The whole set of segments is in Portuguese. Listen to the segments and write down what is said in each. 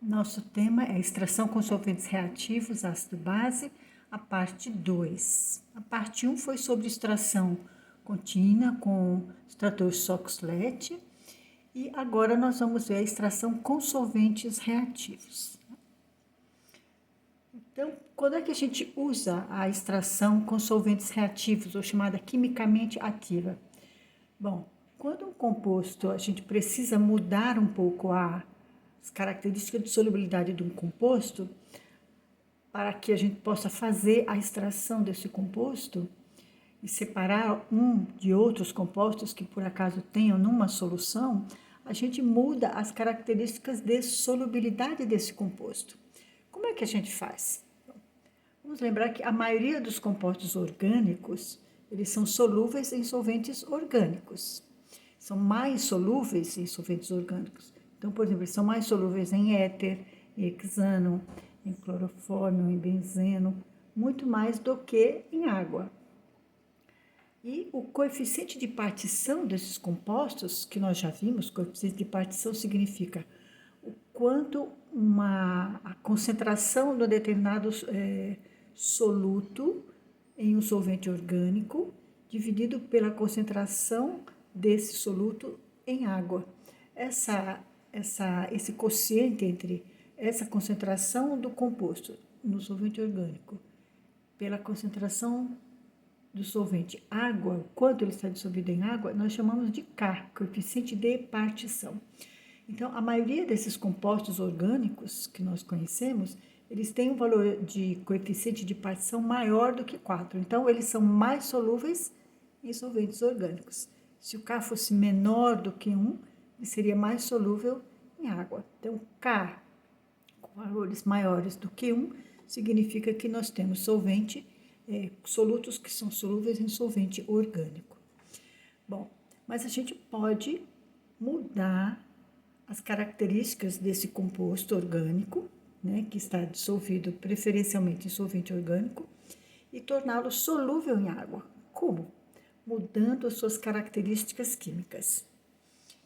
Nosso tema é extração com solventes reativos, ácido base, a parte 2. A parte 1 foi sobre extração contínua com extrator Soxhlet e agora nós vamos ver a extração com solventes reativos. Então, quando é que a gente usa a extração com solventes reativos, ou chamada quimicamente ativa? Bom, quando um composto a gente precisa mudar um pouco as características de solubilidade de um composto, para que a gente possa fazer a extração desse composto e separar um de outros compostos que por acaso tenham numa solução, a gente muda as características de solubilidade desse composto. Como é que a gente faz? Vamos lembrar que a maioria dos compostos orgânicos, eles são solúveis em solventes orgânicos. São mais solúveis em solventes orgânicos. Então, por exemplo, eles são mais solúveis em éter, em hexano, em clorofórmio, em benzeno, muito mais do que em água. E o coeficiente de partição desses compostos, que nós já vimos, coeficiente de partição significa o quanto a concentração de um determinado soluto em um solvente orgânico, dividido pela concentração desse soluto em água. Esse quociente entre essa concentração do composto no solvente orgânico pela concentração do solvente água, o quanto ele está dissolvido em água, nós chamamos de K, coeficiente de partição. Então, a maioria desses compostos orgânicos que nós conhecemos, eles têm um valor de coeficiente de partição maior do que 4. Então, eles são mais solúveis em solventes orgânicos. Se o K fosse menor do que 1, ele seria mais solúvel em água. Então, K com valores maiores do que 1 significa que nós temos solutos que são solúveis em solvente orgânico. Bom, mas a gente pode mudar as características desse composto orgânico, né, que está dissolvido preferencialmente em solvente orgânico, e torná-lo solúvel em água. Como? Mudando as suas características químicas.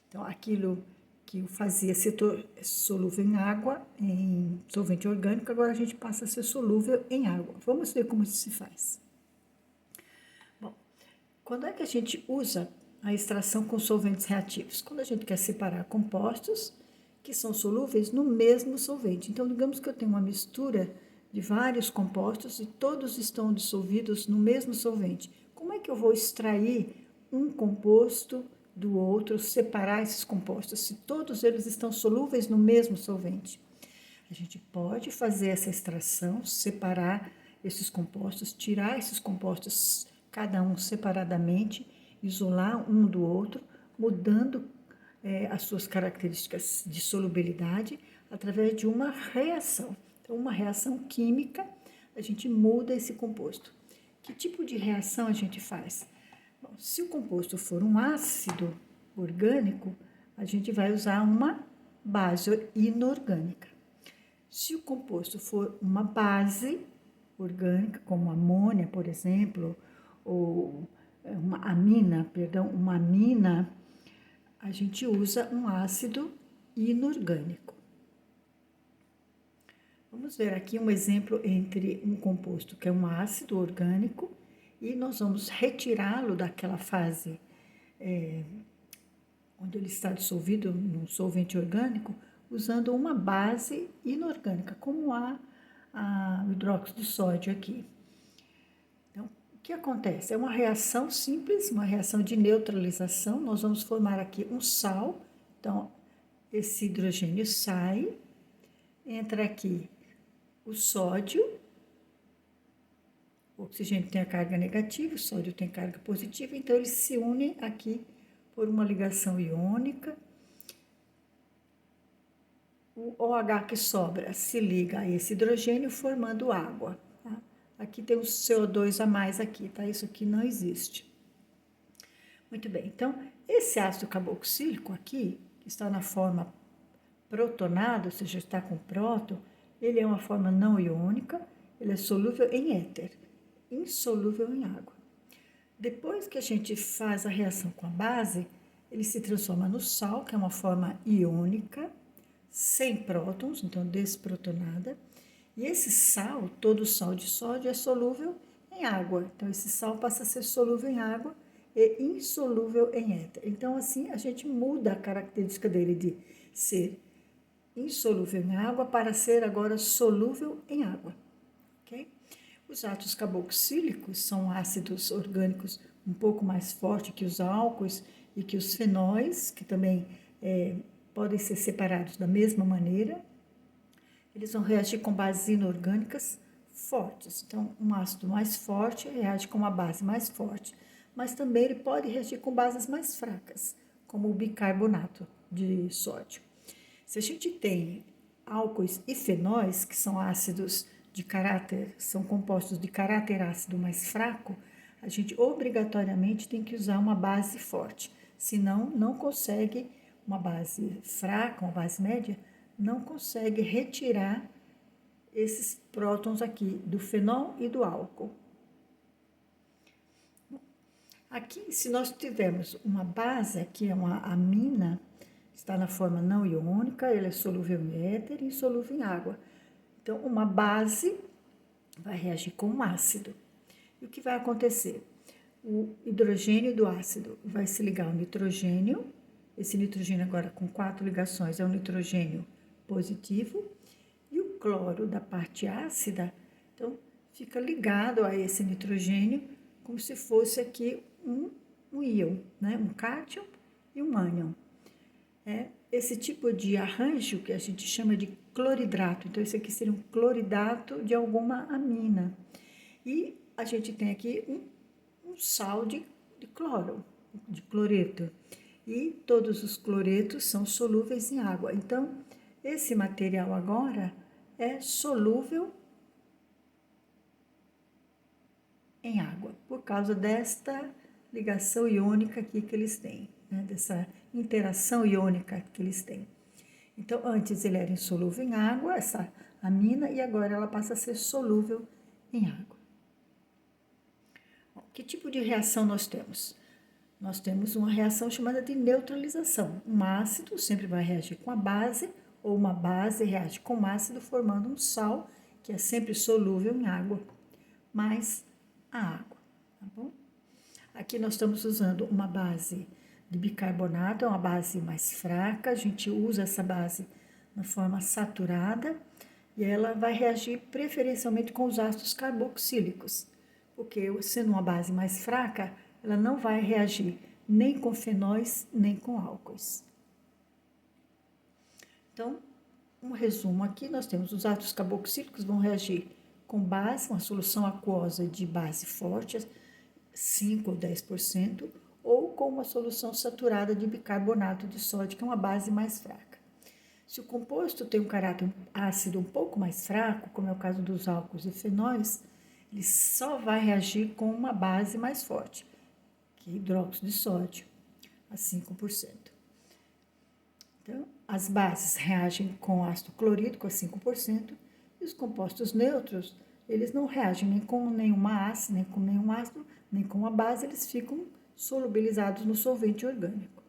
Então, aquilo que o fazia ser solúvel em água, em solvente orgânico, agora a gente passa a ser solúvel em água. Vamos ver como isso se faz. Bom, quando é que a gente usa a extração com solventes reativos? Quando a gente quer separar compostos que são solúveis no mesmo solvente. Então, digamos que eu tenho uma mistura de vários compostos e todos estão dissolvidos no mesmo solvente. Como é que eu vou extrair um composto do outro, separar esses compostos, se todos eles estão solúveis no mesmo solvente? A gente pode fazer essa extração, separar esses compostos, tirar esses compostos, cada um separadamente, isolar um do outro, mudando as suas características de solubilidade através de uma reação. Então, uma reação química, a gente muda esse composto. Que tipo de reação a gente faz? Bom, se o composto for um ácido orgânico, a gente vai usar uma base inorgânica. Se o composto for uma base orgânica, como amônia, por exemplo, ou uma amina, a gente usa um ácido inorgânico. Vamos ver aqui um exemplo entre um composto que é um ácido orgânico e nós vamos retirá-lo daquela fase onde ele está dissolvido num solvente orgânico, usando uma base inorgânica, como o hidróxido de sódio aqui. Então, o que acontece? É uma reação simples, uma reação de neutralização. Nós vamos formar aqui um sal. Então, esse hidrogênio sai, entra aqui o sódio, o oxigênio tem a carga negativa, o sódio tem carga positiva, então eles se unem aqui por uma ligação iônica. O OH que sobra se liga a esse hidrogênio formando água. Tá? Aqui tem o CO2 a mais aqui, tá? Isso aqui não existe. Muito bem, então esse ácido carboxílico aqui, que está na forma protonada, ou seja, está com próton, ele é uma forma não iônica, ele é solúvel em éter, insolúvel em água. Depois que a gente faz a reação com a base, ele se transforma no sal, que é uma forma iônica, sem prótons, então desprotonada. E esse sal, todo sal de sódio, é solúvel em água. Então, esse sal passa a ser solúvel em água e insolúvel em éter. Então, assim, a gente muda a característica dele de ser insolúvel em água para ser agora solúvel em água. Okay? Os ácidos carboxílicos são ácidos orgânicos um pouco mais fortes que os álcoois e que os fenóis, que também podem ser separados da mesma maneira. Eles vão reagir com bases inorgânicas fortes. Então, um ácido mais forte reage com uma base mais forte, mas também ele pode reagir com bases mais fracas, como o bicarbonato de sódio. Se a gente tem álcoois e fenóis, que são ácidos de caráter, são compostos de caráter ácido mais fraco, a gente obrigatoriamente tem que usar uma base forte, senão não consegue, uma base fraca, uma base média, não consegue retirar esses prótons aqui do fenol e do álcool. Aqui, se nós tivermos uma base, aqui é uma amina, está na forma não iônica, ela é solúvel em éter e insolúvel em água. Então, uma base vai reagir com um ácido. E o que vai acontecer? O hidrogênio do ácido vai se ligar ao nitrogênio. Esse nitrogênio agora com 4 ligações é um nitrogênio positivo. E o cloro da parte ácida, então, fica ligado a esse nitrogênio como se fosse aqui um íon, né? Um cátion e um ânion. Esse tipo de arranjo que a gente chama de cloridrato. Então, esse aqui seria um cloridato de alguma amina. E a gente tem aqui um sal de cloro, de cloreto. E todos os cloretos são solúveis em água. Então, esse material agora é solúvel em água, por causa desta ligação iônica aqui que eles têm, né? Dessa interação iônica que eles têm. Então, antes ele era insolúvel em água, essa amina, e agora ela passa a ser solúvel em água. Bom, que tipo de reação nós temos? Nós temos uma reação chamada de neutralização. Um ácido sempre vai reagir com a base, ou uma base reage com um ácido, formando um sal, que é sempre solúvel em água, mais a água, tá bom? Aqui nós estamos usando uma base de bicarbonato, é uma base mais fraca, a gente usa essa base na forma saturada e ela vai reagir preferencialmente com os ácidos carboxílicos, porque sendo uma base mais fraca, ela não vai reagir nem com fenóis, nem com álcoois. Então, um resumo aqui, nós temos os ácidos carboxílicos vão reagir com base, uma solução aquosa de base forte, 5 ou 10%, ou com uma solução saturada de bicarbonato de sódio, que é uma base mais fraca. Se o composto tem um caráter ácido um pouco mais fraco, como é o caso dos álcools e fenóis, ele só vai reagir com uma base mais forte, que é hidróxido de sódio, a 5%. Então, as bases reagem com ácido clorídrico a 5%, e os compostos neutros, eles não reagem nem com nenhuma ácido, nem com nenhum ácido, nem com uma base, eles ficam solubilizados no solvente orgânico.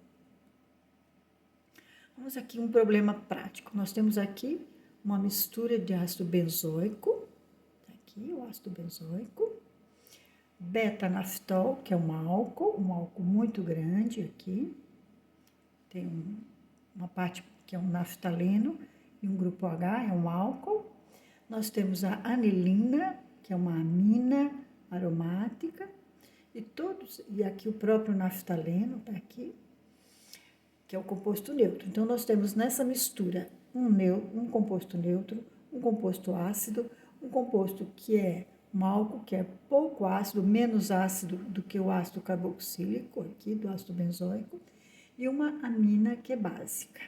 Vamos aqui um problema prático. Nós temos aqui uma mistura de ácido benzoico, aqui o ácido benzoico, beta-naftol, que é um álcool muito grande aqui, tem uma parte que é um naftaleno e um grupo H, é um álcool. Nós temos a anilina, que é uma amina aromática, e aqui o próprio naftaleno está aqui, que é o composto neutro. Então, nós temos nessa mistura um composto neutro, um composto ácido, um composto que é um álcool, que é pouco ácido, menos ácido do que o ácido carboxílico, aqui do ácido benzoico, e uma amina que é básica.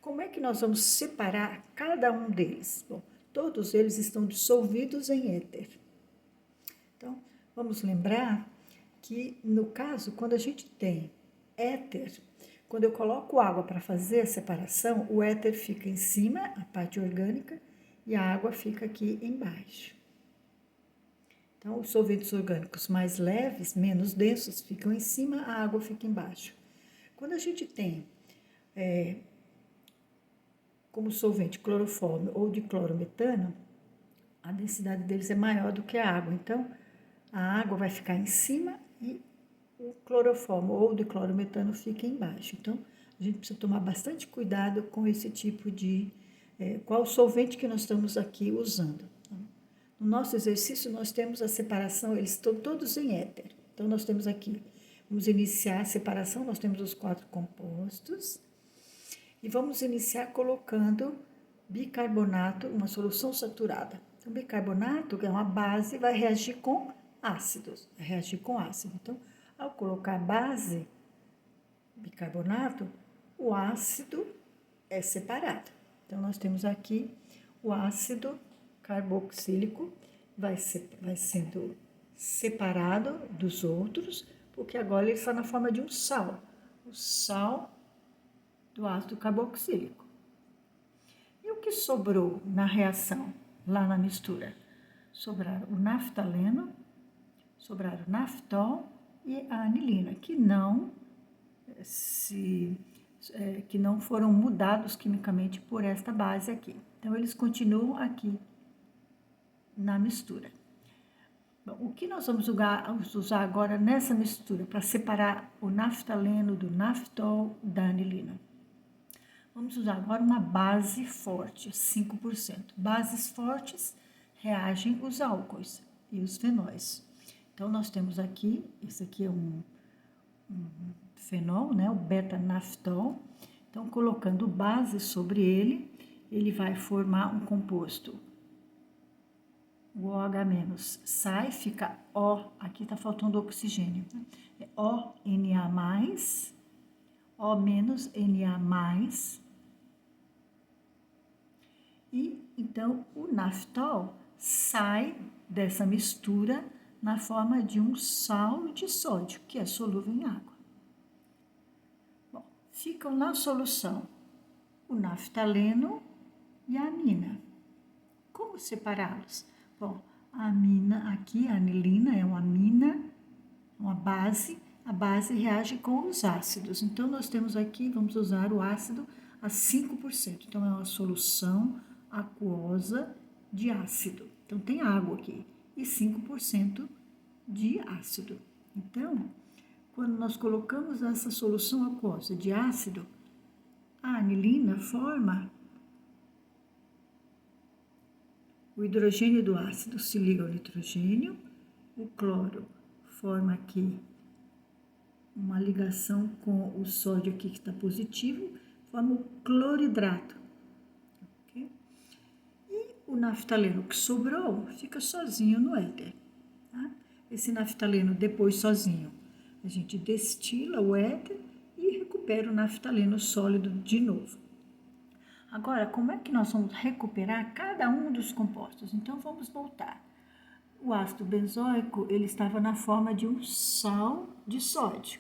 Como é que nós vamos separar cada um deles? Bom, todos eles estão dissolvidos em éter. Então, vamos lembrar que, no caso, quando a gente tem éter, quando eu coloco água para fazer a separação, o éter fica em cima, a parte orgânica, e a água fica aqui embaixo. Então, os solventes orgânicos mais leves, menos densos, ficam em cima, a água fica embaixo. Quando a gente tem como solvente cloroforme ou de clorometano, a densidade deles é maior do que a água. Então, a água vai ficar em cima e o cloroformo ou de clorometano fica embaixo. Então, a gente precisa tomar bastante cuidado com esse tipo de... qual solvente que nós estamos aqui usando. No nosso exercício, nós temos a separação, eles estão todos em éter. Então, nós temos aqui, vamos iniciar a separação, nós temos os 4 compostos. E vamos iniciar colocando bicarbonato, uma solução saturada. Então, bicarbonato, que é uma base, vai reagir com ácidos, vai reagir com ácido. Então, ao colocar base, bicarbonato, o ácido é separado. Então, nós temos aqui o ácido carboxílico, vai sendo separado dos outros, porque agora ele está na forma de um sal. O sal do ácido carboxílico. E o que sobrou na reação, lá na mistura? Sobraram o naftaleno, sobraram o naftol e a anilina, que não foram mudados quimicamente por esta base aqui. Então, eles continuam aqui na mistura. Bom, o que nós vamos usar agora nessa mistura para separar o naftaleno do naftol da anilina? Vamos usar agora uma base forte, 5%. Bases fortes reagem os álcoois e os fenóis. Então, nós temos aqui, esse aqui é um fenol, né, o beta-naftol. Então, colocando base sobre ele, ele vai formar um composto. O OH- sai, fica O, aqui está faltando oxigênio. É ONA+, O-Na+, e então o naftol sai dessa mistura na forma de um sal de sódio, que é solúvel em água. Bom, ficam na solução o naftaleno e a amina. Como separá-los? Bom, a amina aqui, a anilina é uma amina, uma base. A base reage com os ácidos. Então, nós temos aqui, vamos usar o ácido a 5%. Então, é uma solução aquosa de ácido. Então, tem água aqui e 5% de ácido. Então, quando nós colocamos essa solução aquosa de ácido, a anilina forma o hidrogênio do ácido se liga ao nitrogênio, o cloro forma aqui uma ligação com o sódio aqui que está positivo, forma o cloridrato. Okay? E o naftaleno que sobrou fica sozinho no éter. Tá? Esse naftaleno depois sozinho, a gente destila o éter e recupera o naftaleno sólido de novo. Agora, como é que nós vamos recuperar cada um dos compostos? Então, vamos voltar. O ácido benzoico, ele estava na forma de um sal de sódio.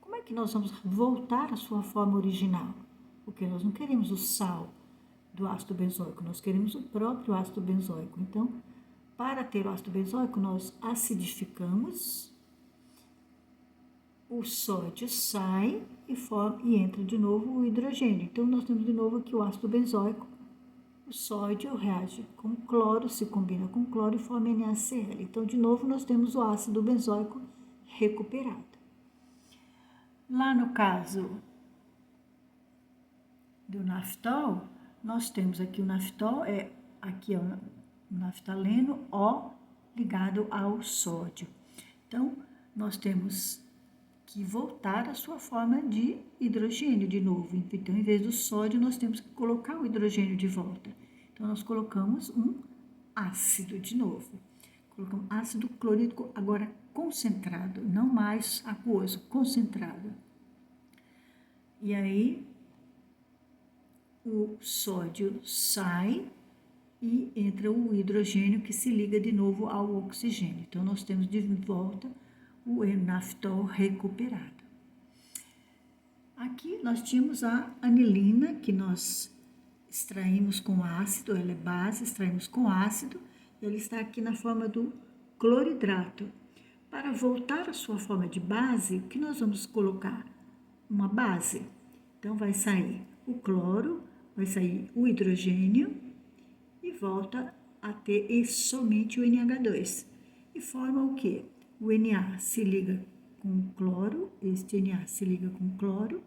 Como é que nós vamos voltar à sua forma original? Porque nós não queremos o sal do ácido benzoico, nós queremos o próprio ácido benzoico. Então, para ter o ácido benzoico, nós acidificamos, o sódio sai e entra de novo o hidrogênio. Então, nós temos de novo aqui o ácido benzoico. O sódio reage com cloro, se combina com cloro e forma NaCl. Então, de novo, nós temos o ácido benzoico recuperado. Lá no caso do naftol, nós temos aqui o naftol, aqui é o naftaleno, O ligado ao sódio. Então, nós temos que voltar à sua forma de hidrogênio de novo. Então, em vez do sódio, nós temos que colocar o hidrogênio de volta. Então, nós colocamos um ácido de novo. Colocamos ácido clorídrico agora concentrado, não mais aquoso, concentrado. E aí, o sódio sai e entra o hidrogênio que se liga de novo ao oxigênio. Então, nós temos de volta o naftol recuperado. Aqui nós tínhamos a anilina, que nós extraímos com ácido, ela é base, extraímos com ácido, e ela está aqui na forma do cloridrato. Para voltar à sua forma de base, o que nós vamos colocar? Uma base. Então, vai sair o cloro, vai sair o hidrogênio e volta a ter somente o NH2. E forma o quê? O Na se liga com cloro, este Na se liga com cloro,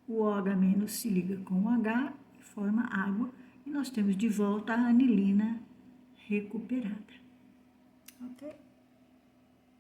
o OH- se liga com o H e forma água. E nós temos de volta a anilina recuperada. Ok?